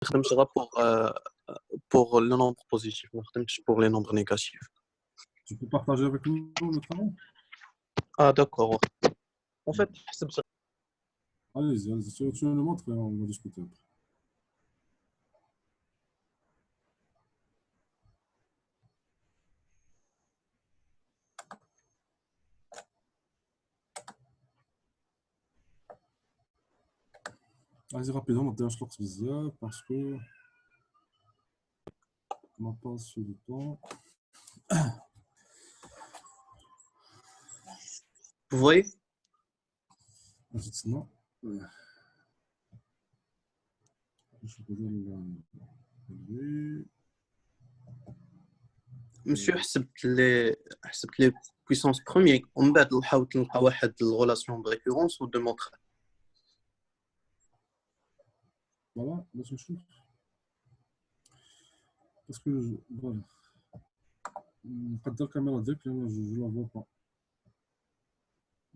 خدمت غير pour le nombre positif, ما خدمتش pour les nombres négatifs. Tu peux partager avec nous le travail? Ah d'accord. En fait, حسبت Allez-y, allez-y. Tu me montres et on va discuter après. Allez-y rapidement, ما تضيعوش الوقت بزاف parce que on n'a pas assez de temps. Vous voyez? Vas-y, تسمع. نشوف هذا Monsieur حسبت les puissances premières ومن بعد حاولت نلقى واحد الريلاسيون de récurrence وديمونطري. Voilà, باش نشوف. Parce que voilà. نقدر الكاميرا ديالك لأن جو لا فوا با.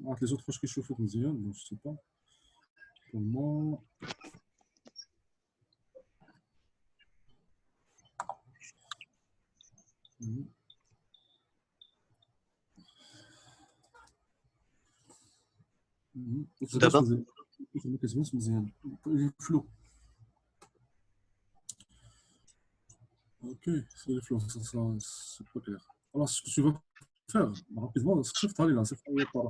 عرفت لي زوط فاش كيشوفوك مزيان دونك جو سي با. Pour moi, دابا ما كتبانش مزيان الفلو. Ok, c'est les flots, ça c'est pas clair. Alors, ce que tu vas faire rapidement, script là, c'est fait par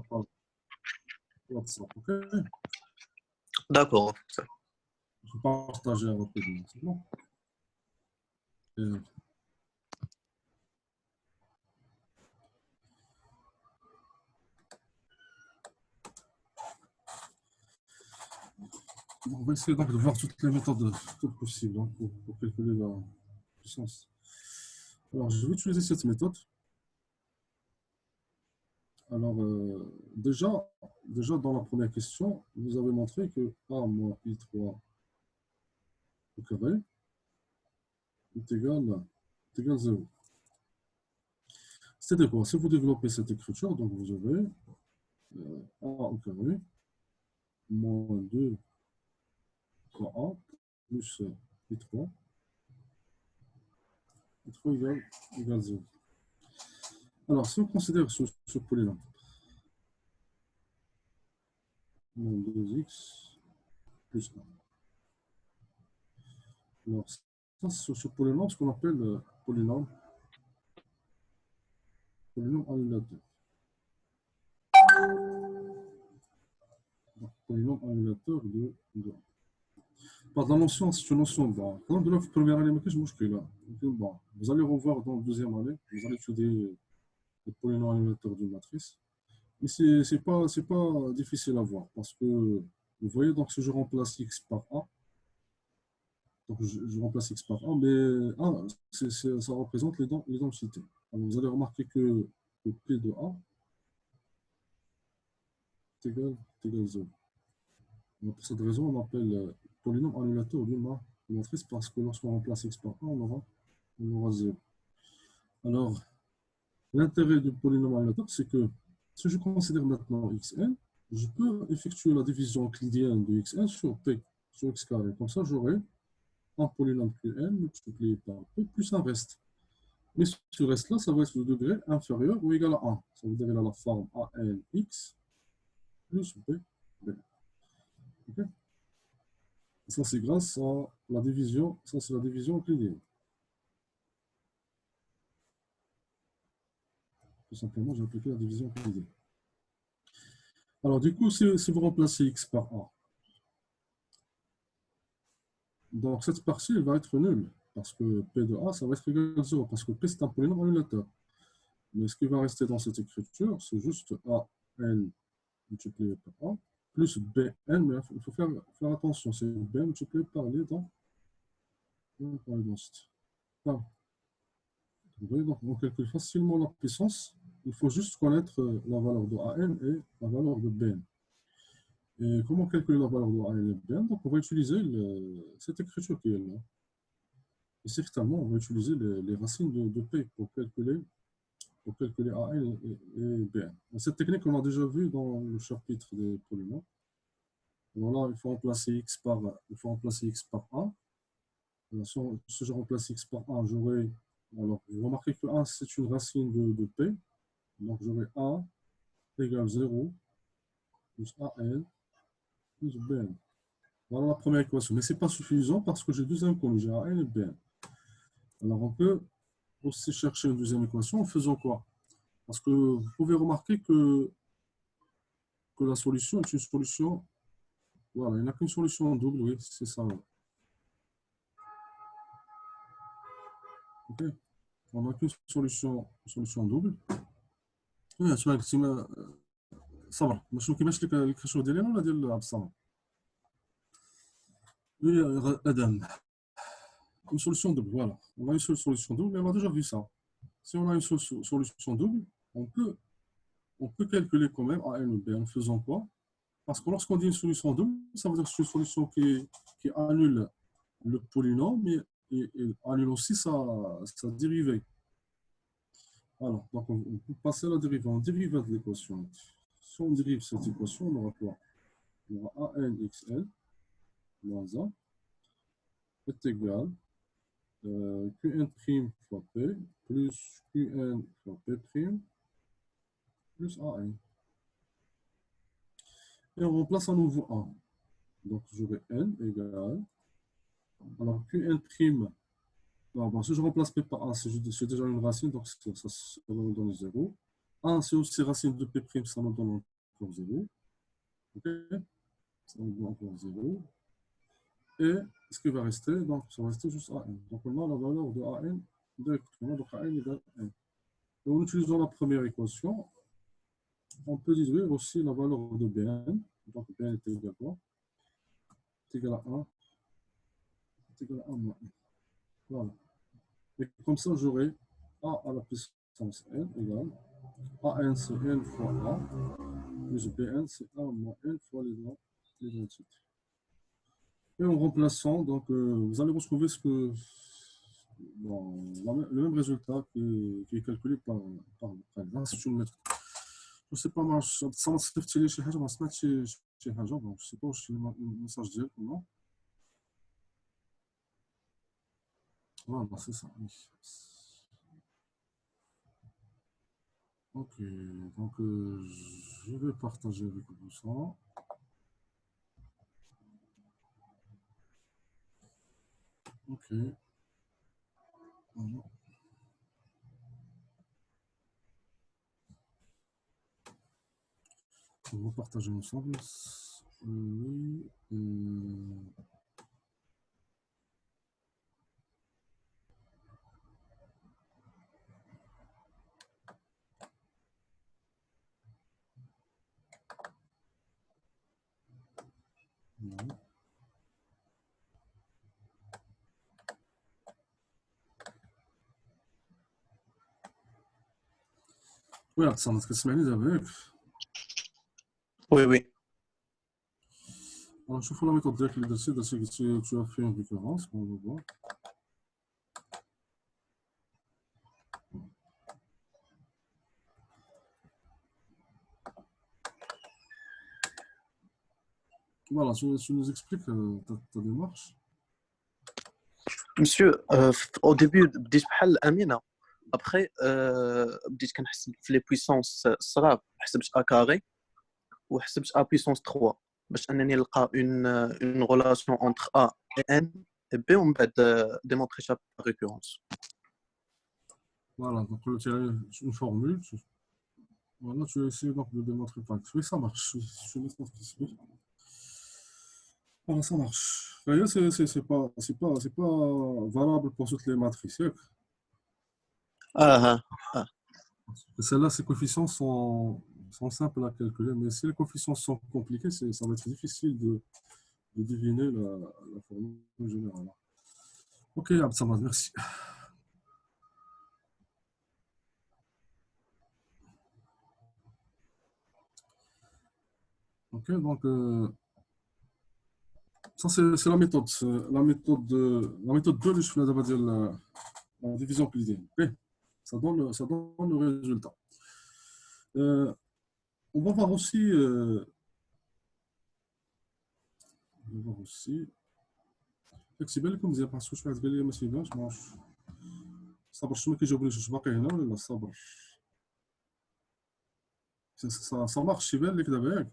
WhatsApp, ok? d'accord. Je vais partager rapidement, c'est bon? Et on va essayer donc de voir toutes les méthodes possibles hein, pour calculer la puissance. Alors, je vais utiliser cette méthode. Alors, déjà, dans la première question, vous avez montré que A moins I3 au carré est égal 0. C'est-à-dire quoi? Si vous développez cette écriture, donc vous avez A au carré moins 2 A plus I3 égale 0. Alors, si on considère ce polynôme, 2x plus 1. Alors, ça, c'est ce polynôme, ce qu'on appelle polynôme annulateur. Donc, polynôme annulateur de 1. Par la notion, c'est une notion de base. Dans la première année, vous allez revoir dans la deuxième année, vous allez étudier le polynôme annulateur d'une matrice. Mais ce n'est pas difficile à voir parce que vous voyez, donc si je remplace x par a, donc je remplace x par a, mais a, ça représente l'identité. Vous allez remarquer que P de a est égal 0. Donc, pour cette raison, on appelle polynôme annulateur d'une matrice parce que lorsqu'on remplace x par a, on aura 0. Alors, l'intérêt du polynôme annulateur, c'est que si je considère maintenant xn, je peux effectuer la division euclidienne de xn sur p, sur x carré. Comme ça, j'aurai un polynôme qn multiplié par p plus un reste. Mais ce reste-là, ça va être le degré inférieur ou égal à 1. Ça veut dire qu'il a la forme anx plus b. Okay? Ça, c'est grâce à la division. Ça, c'est la division euclidienne. Tout simplement, j'ai appliqué la division euclidienne. Alors, du coup, si vous remplacez x par a, donc cette partie elle va être nulle, parce que P de A, ça va être égal à 0, parce que P, c'est un polynôme annulateur. Mais ce qui va rester dans cette écriture, c'est juste AN multiplié par A, plus BN, mais il faut faire attention, c'est BN multiplié par l'identité. Vous voyez, donc on calcule facilement la puissance, il faut juste connaître la valeur de AN et la valeur de BN. Et comment calculer la valeur de AN et BN? Donc on va utiliser cette écriture qui est là. Et certainement, on va utiliser les racines de P pour calculer AN et BN. Cette technique, on l'a déjà vue dans le chapitre des polynômes. Voilà, il faut remplacer x par A. Si je remplace x par 1, j'aurai. Alors, vous remarquez que 1, c'est une racine de P. Donc, j'aurai A égale 0 plus AN plus BN. Voilà la première équation. Mais ce n'est pas suffisant parce que j'ai deux inconnus, j'ai AN et BN. Alors, on peut aussi chercher une deuxième équation en faisant quoi? Parce que vous pouvez remarquer que la solution est une solution. Voilà, il n'y a qu'une solution double, oui, c'est ça. Ok. On n'a qu'une solution double. Oui, صبر باش كيفاش لك الكشوف ديالي ولا ديال عبد الصمد oui Adam une solution double voilà on a une seule solution double mais on a déjà vu ça si on a une seule solution double on peut calculer quand même A, N ou B en faisant quoi parce que lorsqu'on dit une solution double ça veut dire que c'est une solution qui annule le polynôme mais et annule aussi sa dérivée. Alors donc on peut passer à la dérivée on dérive de l'équation. Si on dérive cette équation on aura quoi? On aura ANXL moins 1 est égal Qn' fois P plus Qn fois P' plus AN. Et on remplace à nouveau 1. Donc j'aurai N égale. Alors Qn', bon, si je remplace P par 1, c'est déjà une racine, donc ça va nous donner 0. 1, c'est aussi racine de P', ça nous donne encore 0. Ok, ça nous donne encore 0. Et ce qui va rester, donc ça va rester juste AN. Donc on a la valeur de AN directement, donc AN égale N. Et en utilisant la première équation, on peut déduire aussi la valeur de Bn. Donc Bn est égal à quoi? Est égal à 1. Est égal à 1 moins 1. Voilà. Et comme ça, j'aurai A à la puissance N égale AN c'est N fois A, plus Bn c'est 1 moins N fois les densités. Et en remplaçant, donc, vous allez retrouver bon, le même résultat qui est calculé par l'Institut de méthode. Je ne sais pas, moi, ça m'a fait chez Hajar, je ne sais pas si le message dit ou non. Voilà, c'est ça. Oui. Ok, donc je vais partager avec vous ça. Ok. Voilà. On va partager ensemble. Oui. Voilà. Oui, ça m'a fait avec. Oui, oui. Alors, je fais la méthode de tu as fait une référence, on va voir. Voilà, tu nous expliques ta démarche. Monsieur, au début, بديت بحال الأمينة. Après, بديت كنحسب في لي بويسونس صغار حسبت A carré وحسبت A puissance 3 باش أنني نلقى une relation entre A et N et B ومن بعد démontrer ça par récurrence. Voilà, donc tu as une formule. Voilà, tu as essayé donc de démontrer par X. Oui, ça marche. Je laisse participer. Voilà, ça marche. D'ailleurs, c'est pas valable pour toutes les matrices. Ah, ah. Celles-là, ces coefficients sont simples à calculer, mais si les coefficients sont compliqués, ça va être difficile de deviner la formule générale. Ok, Absamad, merci. Ok, donc ça c'est la méthode. La méthode 2, je vais dire la division pilier. Ok, ça donne le résultat. On va voir aussi. اكتبها لكم مزيان باسكو شي واحد قال لي ما تيبانش ما عرفتش صبر شنو ما كيجاوبنيش واش باقي هنا ولا لا صبر سا مارش تيبان لك دابا ياك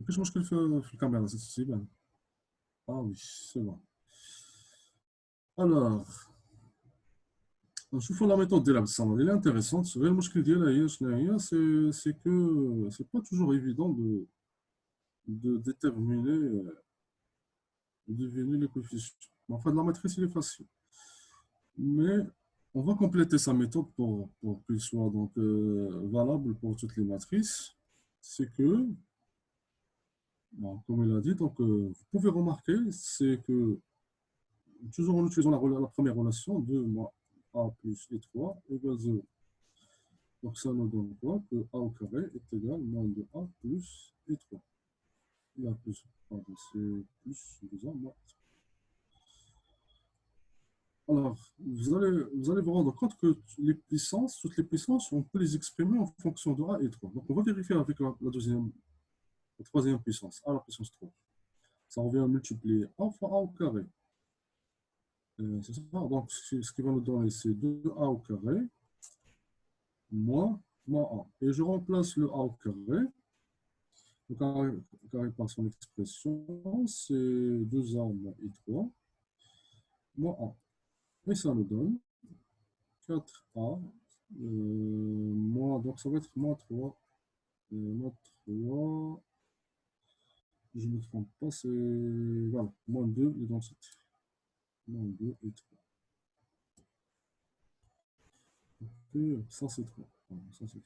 ما كاينش مشكل في الكاميرا تيبان وي سي بون الوغ نشوفوا لا ميثود ديال عبد الصمد اللي انتريسونت غير المشكل ديالها هي شنو هي سي كو سي با توجور ايفيدون de déterminer deviner les coefficients. Enfin, de la matrice, il est facile. Mais on va compléter sa méthode pour qu'il soit donc, valable pour toutes les matrices. C'est que, bon, comme il a dit, donc, vous pouvez remarquer, c'est que toujours en utilisant la première relation, 2 moins a plus i3 égale 0. Donc ça nous donne quoi? Que a au carré est égal à moins 2a plus i3. Il y a plus, pardon, c'est plus 2a moins. Alors, vous allez vous rendre compte que les puissances, toutes les puissances, on peut les exprimer en fonction de a et 3. Donc, on va vérifier avec la troisième puissance, a à la puissance 3. Ça revient à multiplier a fois a au carré. C'est ça. Donc, ce qui va nous donner, c'est 2a au carré moins a. Et je remplace le a au carré. Le carré par son expression, c'est 2a moins i3 moins a. Et ça nous donne 4a moins, donc ça va être moins 3. Moins 3, je ne me trompe pas, c'est voilà, moins 2 les densités. Moins 2 et 3. Ok, ça c'est 3. Ça c'est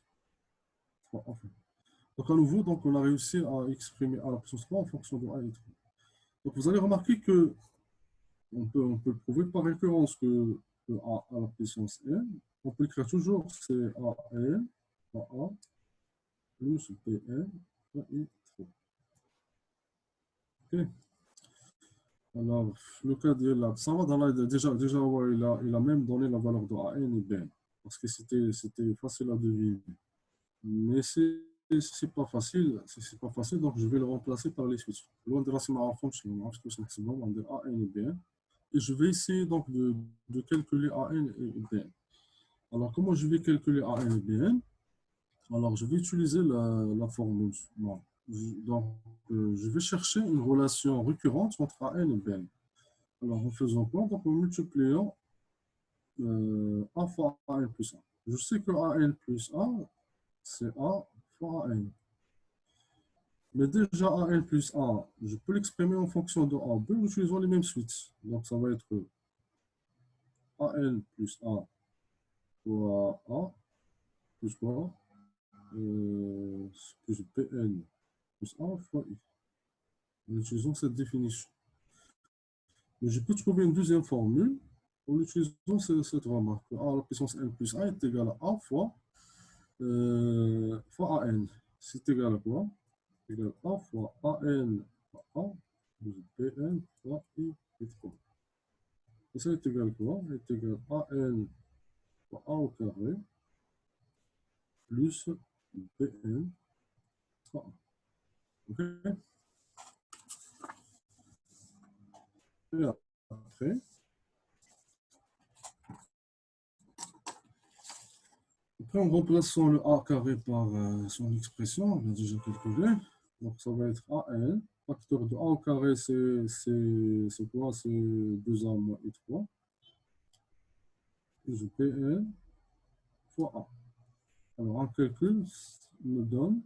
3. Enfin. Donc à nouveau, donc, on a réussi à exprimer a à la puissance 3 en fonction de a et 3. Donc vous allez remarquer que on peut prouver par récurrence que a à la puissance n, on peut écrire toujours c'est an, a plus bn, i 3. Ok. Alors, le cas de la déjà ouais, il a même donné la valeur de AN et BN, parce que c'était facile à deviner. Mais c'est pas facile, donc je vais le remplacer par les suites. Loin de la en fonction, on de AN et BN. Et je vais essayer donc de calculer AN et BN. Alors, comment je vais calculer AN et BN? Alors, je vais utiliser la formule. Non. Donc, je vais chercher une relation récurrente entre AN et BN. Alors, en faisant quoi? Donc, en multipliant a fois AN plus 1. Je sais que AN plus 1, c'est A fois AN. Mais déjà, AN plus 1, je peux l'exprimer en fonction de A, B en utilisant les mêmes suites. Donc, ça va être AN plus 1 fois A plus quoi? Plus BN plus 1 fois I. En utilisant cette définition. Mais je peux trouver une deuxième formule en utilisant cette remarque. A à la puissance n plus 1 est égal à A fois AN. C'est égal à quoi? C'est égal à A fois AN fois A plus BN fois I et 3. Et ça est égal à quoi? C'est égal à AN fois A au carré plus BN fois A. OK? Et après, en remplaçant le a carré par son expression, on a déjà calculé. Donc ça va être AN. Facteur de a au carré, c'est quoi? C'est 2a moins i3. Plus Bn fois a. Alors un calcul me donne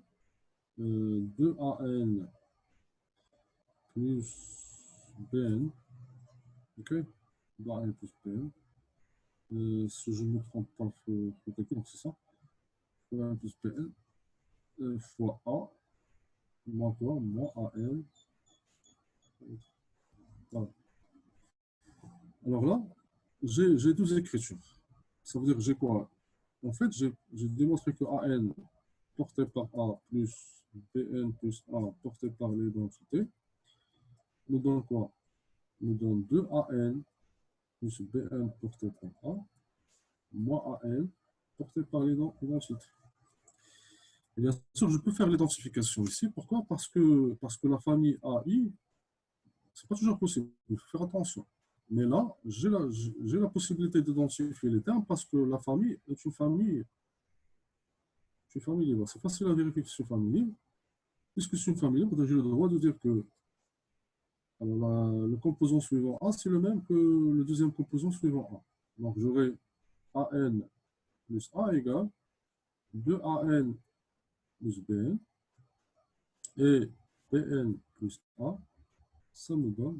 2AN plus Bn. OK? 2AN plus Bn. Si je ne me trompe pas, il faut calculer, donc c'est ça. 2AN plus Bn fois a. Moins quoi? Moins AN. Voilà. Alors là, j'ai deux écritures. Ça veut dire que j'ai quoi? En fait, j'ai démontré que AN porté par A plus BN plus A porté par les densités nous donne quoi? Nous donne 2AN plus BN porté par A moins AN porté par les densités. Et bien sûr, je peux faire l'identification ici. Pourquoi? Parce que la famille AI C'est pas toujours possible, il faut faire attention. Mais là, j'ai la possibilité d'identifier les termes parce que la famille est une famille libre. C'est facile à vérifier que c'est une famille libre. Puisque c'est une famille libre, j'ai le droit de dire que alors, le composant suivant A, c'est le même que le deuxième composant suivant A. Donc, j'aurai AN plus A égale 2AN plus BN et BN plus A, ça me donne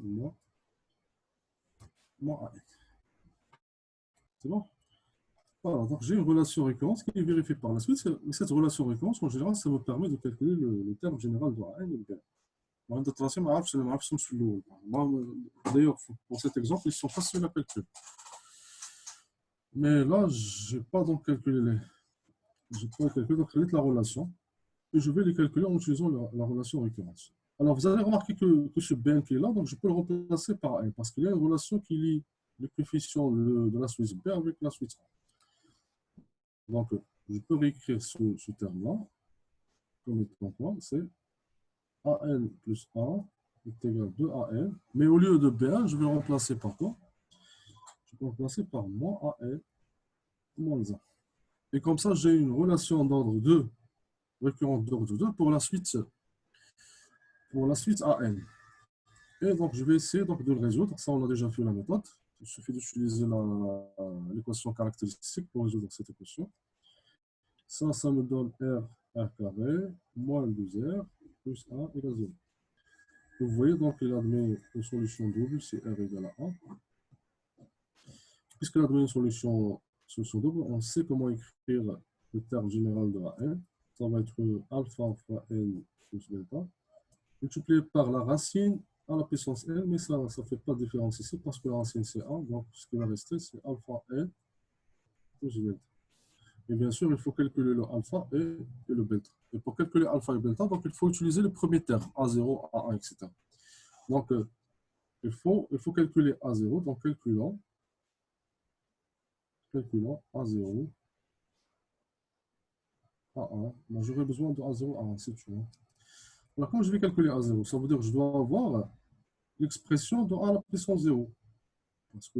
moins AN. C'est bon? Voilà, donc j'ai une relation récurrence qui est vérifiée par la suite. Cette relation récurrence, en général, ça me permet de calculer le terme général de AN et BN. D'ailleurs, pour cet exemple, ils sont faciles à calculer. Mais là, je n'ai pas donc calculé donc la relation. Et je vais les calculer en utilisant la relation récurrence. Alors, vous allez remarquer que ce BN qui est là, donc je peux le remplacer par N, parce qu'il y a une relation qui lie le coefficient de la suite B avec la suite A. Donc, je peux réécrire ce terme-là comme étant quoi? C'est AN plus A est égal à 2AN. Mais au lieu de BN, je vais remplacer par quoi? Je vais remplacer par moins AN moins 1. Et comme ça, j'ai une relation d'ordre 2, récurrente d'ordre 2 pour la suite AN. Et donc, je vais essayer donc, de le résoudre. Ça, on a déjà fait la méthode. Il suffit d'utiliser l'équation caractéristique pour résoudre cette équation. Ça me donne R carré moins 2R plus A égale 0. Vous voyez donc il admet une solution double, c'est R égale à 1. Puisqu'il admet une solution double, on sait comment écrire le terme général de la N. Ça va être alpha fois N plus delta, multiplié par la racine à la puissance N, mais ça ne fait pas de différence ici parce que la racine c'est 1, donc ce qui va rester c'est alpha N plus delta. Et bien sûr, il faut calculer le alpha et le bêta. Et pour calculer alpha et bêta, donc il faut utiliser le premier terme, A0, A1, etc. Donc, il faut calculer A0, donc calculant A0, A1. Moi, j'aurais besoin de A0, A1, c'est tout. Alors, quand je vais calculer A0, ça veut dire que je dois avoir l'expression de A à la puissance 0. Parce que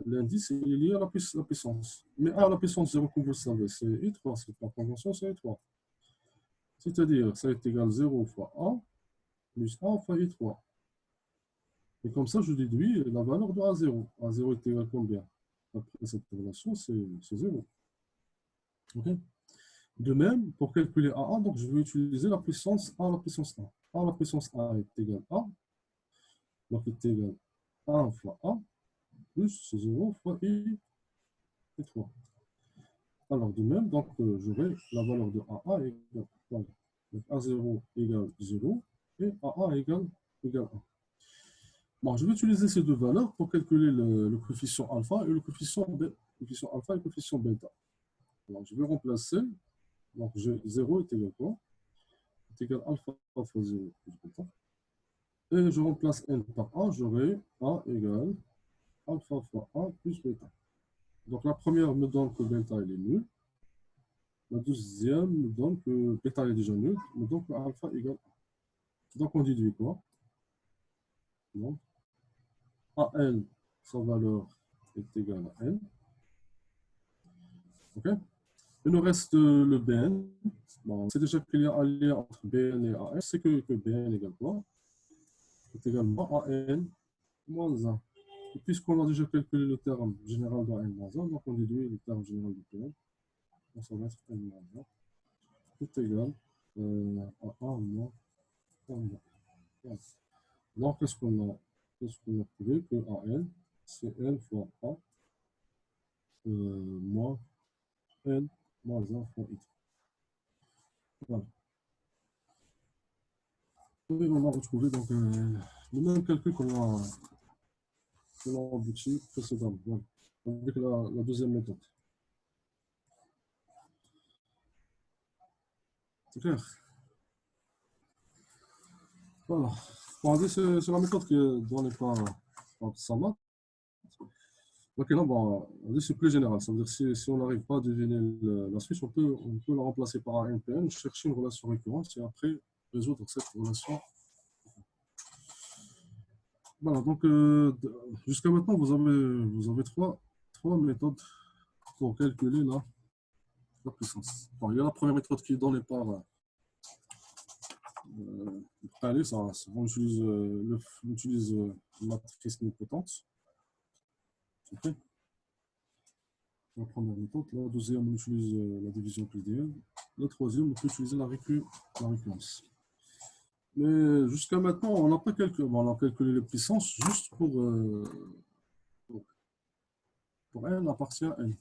l'indice est lié à la puissance. Mais A à la puissance 0, comme vous le savez, c'est I3, c'est par convention, c'est I3. C'est-à-dire, ça est égal à 0 fois A plus A fois I3. Et comme ça, je déduis la valeur de A0. A0 est égal à combien? Après cette relation, c'est 0. Okay. De même, pour calculer A1, donc je vais utiliser la puissance A à la puissance 1. A à la puissance 1 est égal à A, donc est égal à 1 fois A, plus 0 fois I et 3. Alors, de même, donc j'aurai la valeur de A1 égale, voilà. Donc A0 égale 0 et A1 égale 1. Bon, je vais utiliser ces deux valeurs pour calculer le coefficient alpha et le coefficient bêta. Alors, je vais remplacer. Donc, 0 est égal à quoi? Est égal à alpha fois 0 plus bêta. Et je remplace n par 1, j'aurai A égale alpha fois 1 plus bêta. Donc, la première me donne que bêta est nul. La deuxième me donne que bêta est déjà nul, me donne que alpha égale 1. Donc, on déduit quoi? Donc, AN, sa valeur est égale à n. OK? Il nous reste le BN. Bon, c'est déjà qu'il y a un lien entre BN et AN. C'est que BN égale quoi? C'est également AN moins 1. Et puisqu'on a déjà calculé le terme général de AN moins 1, donc on déduit le terme général de BN. Donc ça va être N moins 1. C'est égal à 1 moins 1. Donc, qu'est-ce qu'on a? Trouvé que AN, c'est N fois A moins N moins 1 fois I. Voilà. Et on a retrouvé donc, le même calcul qu'on a abouti précédemment, voilà, avec la deuxième méthode. C'est clair? Voilà. Bon, c'est la méthode dont n'est pas sans maths. Ok, là, bon, c'est plus général. Ça veut dire que si on n'arrive pas à deviner la suite, on peut la remplacer par un NPN, chercher une relation récurrente et après résoudre cette relation. Voilà, donc jusqu'à maintenant, vous avez trois méthodes pour calculer la puissance. Bon, il y a la première méthode qui est donnée par allez, on utilise une matrice nilpotente. Ok. La première méthode. La deuxième, on utilise la division PDL. La troisième, on peut utiliser la récurrence. Mais jusqu'à maintenant, on n'a pas calculé, bon, on a calculé les puissances juste pour n appartient à n.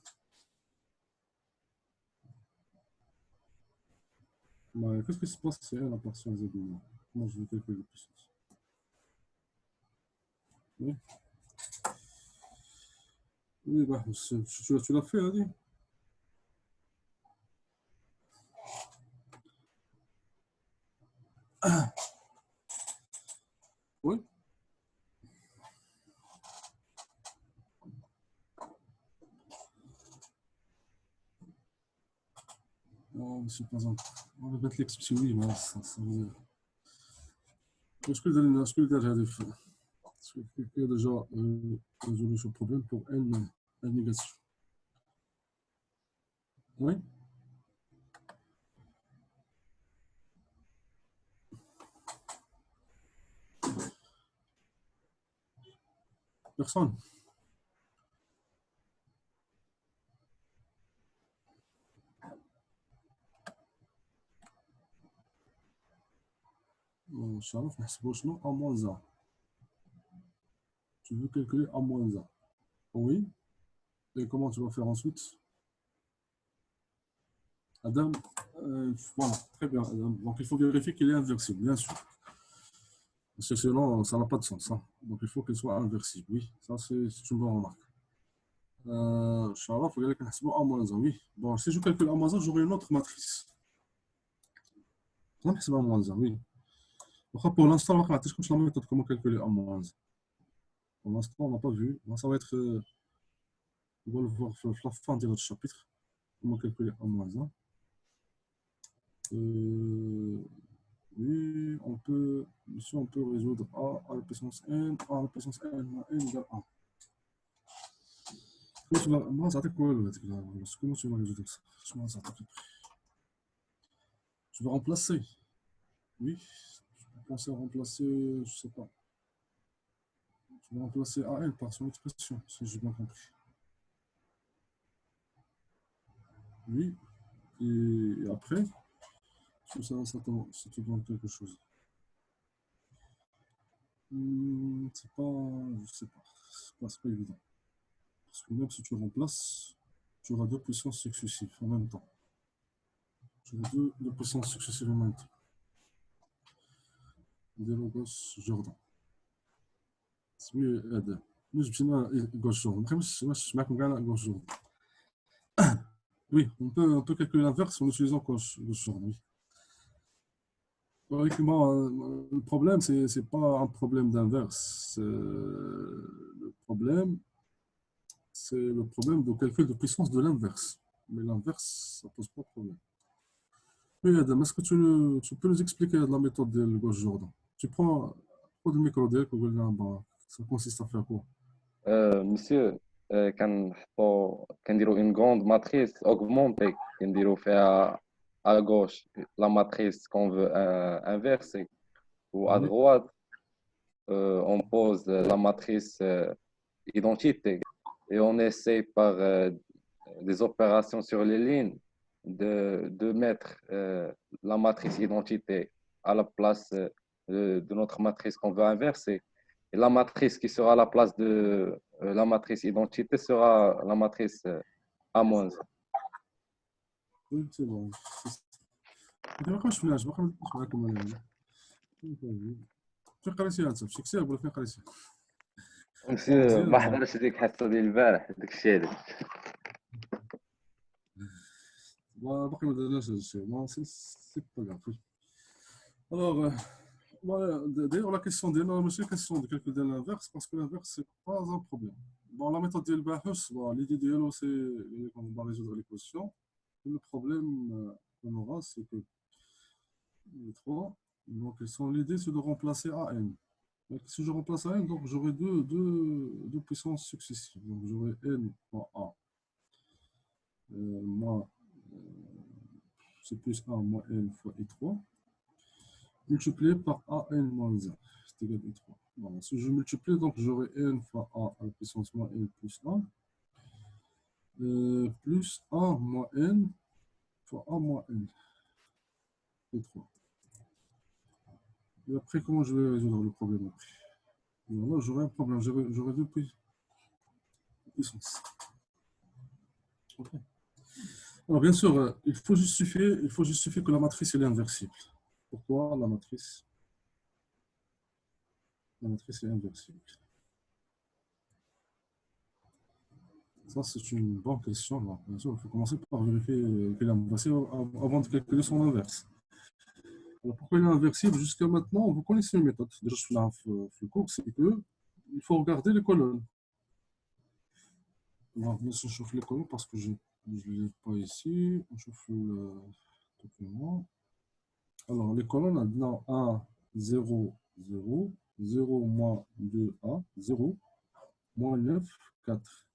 Qu'est-ce qui se passe si n appartient à z? Comment je vais calculer les puissances? Oui, oui bah, tu l'as fait, Adi? Oui. Non, c'est pas on va mettre l'expression, oui, mais ça veut... est-ce que il y a déjà résolu ce problème pour n négation? Oui. Personne. Charlotte, نحسبوا شنو A moins 1. Tu veux calculer A moins 1. Oui. Et comment tu vas faire ensuite? Adam, voilà, très bien, Adam. Donc il faut vérifier qu'il est inversible, bien sûr. Parce que sinon, ça n'a pas de sens. Hein. Donc il faut qu'il soit inversible, oui. Ça, c'est une bonne remarque. Charlotte, il faut calculer A moins 1, oui. Bon, si je calcule A moins 1, j'aurai une autre matrice. On va A moins 1, oui. Pour l'instant, on va la méthode comment calculer A moins 1. Pour l'instant, on n'a pas vu. Ça va être, on va le voir à la fin de notre chapitre. Comment calculer A moins 1. Oui, ici on peut résoudre A à la puissance n, A à la puissance n moins n égale 1. Comment tu vas, comment tu vas résoudre ça? Tu vas remplacer. Oui, je peux penser à remplacer, je sais pas. Tu vas remplacer AN par son expression, si j'ai bien compris. Oui, et après, ça te donne quelque chose. C'est pas, je sais pas, c'est pas évident. Parce que même si tu remplaces, tu auras deux puissances successives en même temps. Tu auras deux puissances successives en même temps. نديرو غوش جوردان سمي هذا مش مشينا غوش جوردان مش معكم كاع غوش جوردان. Oui, on peut calculer l'inverse en utilisant gauche Jordan. Oui. Le problème, c'est pas un problème d'inverse. Le problème, c'est le problème de calcul de puissance de l'inverse. Mais l'inverse, ça pose pas de problème. Oui, Adam, est-ce que tu peux nous expliquer la méthode de gauche Jordan? Tu prends le micro d'elle, ça consiste à faire quoi? Monsieur, كنديروا une grande matrice augmentée كنديروا فيها à gauche la matrice qu'on veut inverser ou à Oui, droite on pose la matrice identité et on essaie par des opérations sur les lignes de mettre la matrice identité à la place de notre matrice qu'on veut inverser. Et la matrice qui sera à la place de la matrice identité sera la matrice A-. oui, c'est bon. انت ما قريتش ما قريتش معاكم انا فين قريتيها انت في كتاب ولا فين قريتيها؟ مسيو مزيان ما مزيان حضرش ديك الحصه ديال البارح داك الشيء هذاك. باقي ما درناش هذا الشيء سي با كاف. الوغ d'ailleurs la question ديالنا ماشي question de calcul de l'inverse parce que l'inverse c'est pas un problème. Bon, la méthode ديال الباحث l'idée ديالو c'est qu'on va résoudre l'équation. Le problème qu'on aura c'est que les trois donc l'idée c'est de remplacer AN. Donc, si je remplace à n, donc j'aurai deux puissances successives. Donc j'aurai n fois a moins, c'est plus 1 moins n fois i3, multiplié par a n moins 1, c'est égal à i3. Voilà. Si je multiplie, donc j'aurai n fois a à la puissance moins n plus 1, plus 1 moins n fois a moins n, i3. Et après, comment je vais résoudre le problème après? Voilà, j'aurai un problème, j'aurai deux puissances. Okay. Alors, bien sûr, il faut justifier que la matrice est inversible. Pourquoi la matrice est inversible? Ça, c'est une bonne question. Alors, bien sûr, il faut commencer par vérifier qu'elle est inversible avant de calculer son inverse. Alors, pourquoi elle est inversible? Jusqu'à maintenant, vous connaissez une méthode. Déjà, je suis là le cours, c'est que il faut regarder les colonnes. Alors, bien sûr, je chauffe les colonnes parce que je ne l'ai pas ici. On chauffe le document. Alors, les colonnes, maintenant 1, 0, 0, 0, moins 2a, 0, moins 9, 4.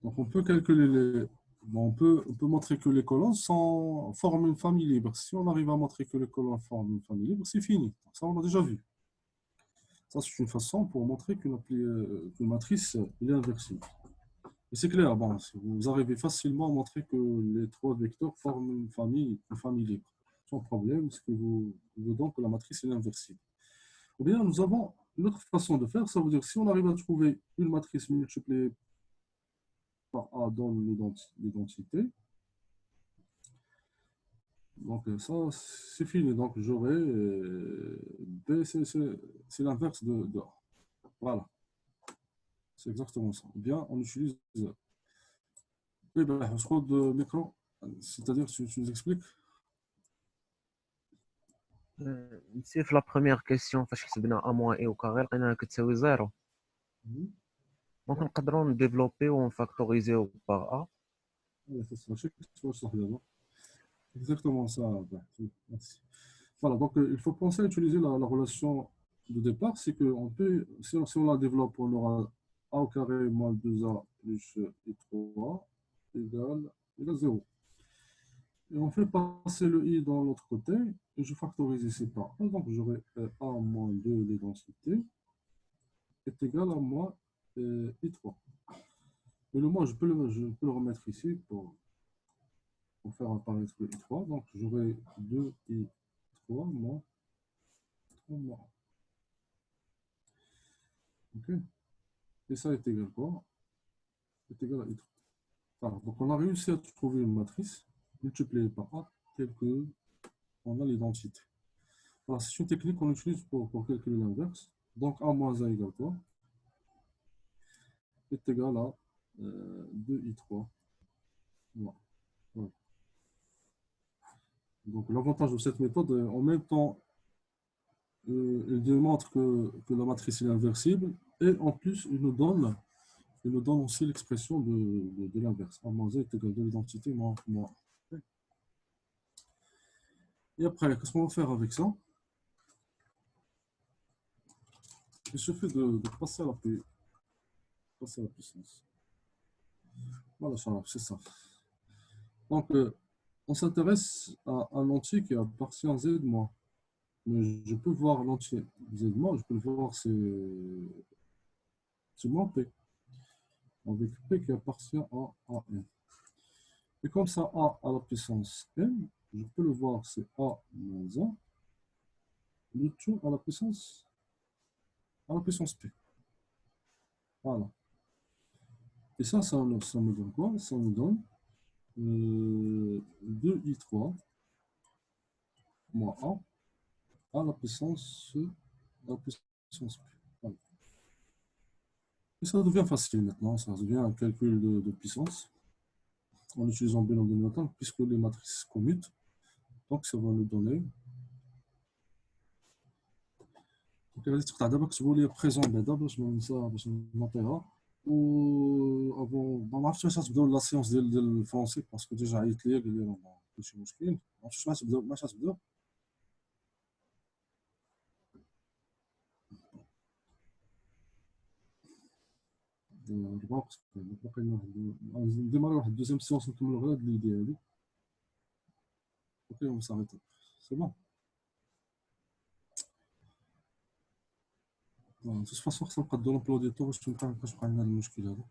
Donc, on peut calculer les... Bon, on peut montrer que les colonnes forment une famille libre. Si on arrive à montrer que les colonnes forment une famille libre, c'est fini. Donc, ça, on l'a déjà vu. Ça, c'est une façon pour montrer qu'une matrice est inversible. Et c'est clair, bon, vous arrivez facilement à montrer que les trois vecteurs forment une famille libre. Sans problème, ce que vous donne que la matrice est inversible. Ou bien, nous avons une autre façon de faire, ça veut dire si on arrive à trouver une matrice multipliée par A dans l'identité, donc ça, c'est fini. Donc j'aurai B, c'est l'inverse de A. Voilà, c'est exactement ça. Bien, on utilise... Oui, ben, je crois de micro, c'est-à-dire, tu nous expliques? نسي في لا بروميير كيسيون فاش حسبنا ا موان اي او كاري لقيناها كتساوي زيرو دونك نقدروا نديفلوبيو ونفاكتوريزيو باغ ا Exactement ça. Merci. Voilà, donc il faut penser à utiliser la relation de départ, c'est que si on la développe, on aura a au carré moins 2a plus i3 égale 0. Et on fait passer le i dans l'autre côté, et je factorise ici par 1, donc j'aurai a moins 2 l'identité est égal à moins i3. Et le moins, je peux le remettre ici pour faire apparaître le i3, donc j'aurai 2i3 moins 3 moins 1. Ok. Et ça est égal à quoi? Est égal à i3. Voilà. Donc on a réussi à trouver une matrice multipliée par a telle que on a l'identité. Voilà, c'est une technique qu'on utilise pour calculer l'inverse. Donc a moins a égale quoi? Est égal à 2i3. Voilà. Voilà. Donc l'avantage de cette méthode, en même temps, il démontre que la matrice est inversible et en plus il nous donne aussi l'expression de l'inverse. A moins z est égal de l'identité moins. Et après, qu'est-ce qu'on va faire avec ça? Il suffit de passer à la puissance. Voilà, c'est ça. Donc, on s'intéresse à un entier qui appartient à z moins. Mais je peux voir l'entier z moins, je peux le voir c'est moins p. Avec p qui appartient à n. Et comme ça, a à la puissance n, je peux le voir, c'est a moins 1, le tout à la puissance p. Voilà. Et ça me donne quoi? Ça me donne 2i3 moins a à la puissance p. Voilà. Et ça devient facile maintenant, ça devient un calcul de puissance en utilisant binom de Newton, puisque les matrices commutent. Donc ça va nous donner. Donc غادي تقطع دابا كتبوا لي بريزون بعدا باش ما ننسى باش نوطيها و افون ما عرفتش واش غتبداو لا سيونس ديال الفرونسي باسكو ديجا عيط ليا قال لي راه كلشي مشكل ما عرفتش واش غتبداو 4 باقي لنا نديماري واحد دوزيام سيونس نكملو غير هاد ليدي هادي اوكي صافي سي بون تو فاسون خصنا نقادو لومبلو دي طو باش مبقاش بقى عندنا هاد المشكل هذا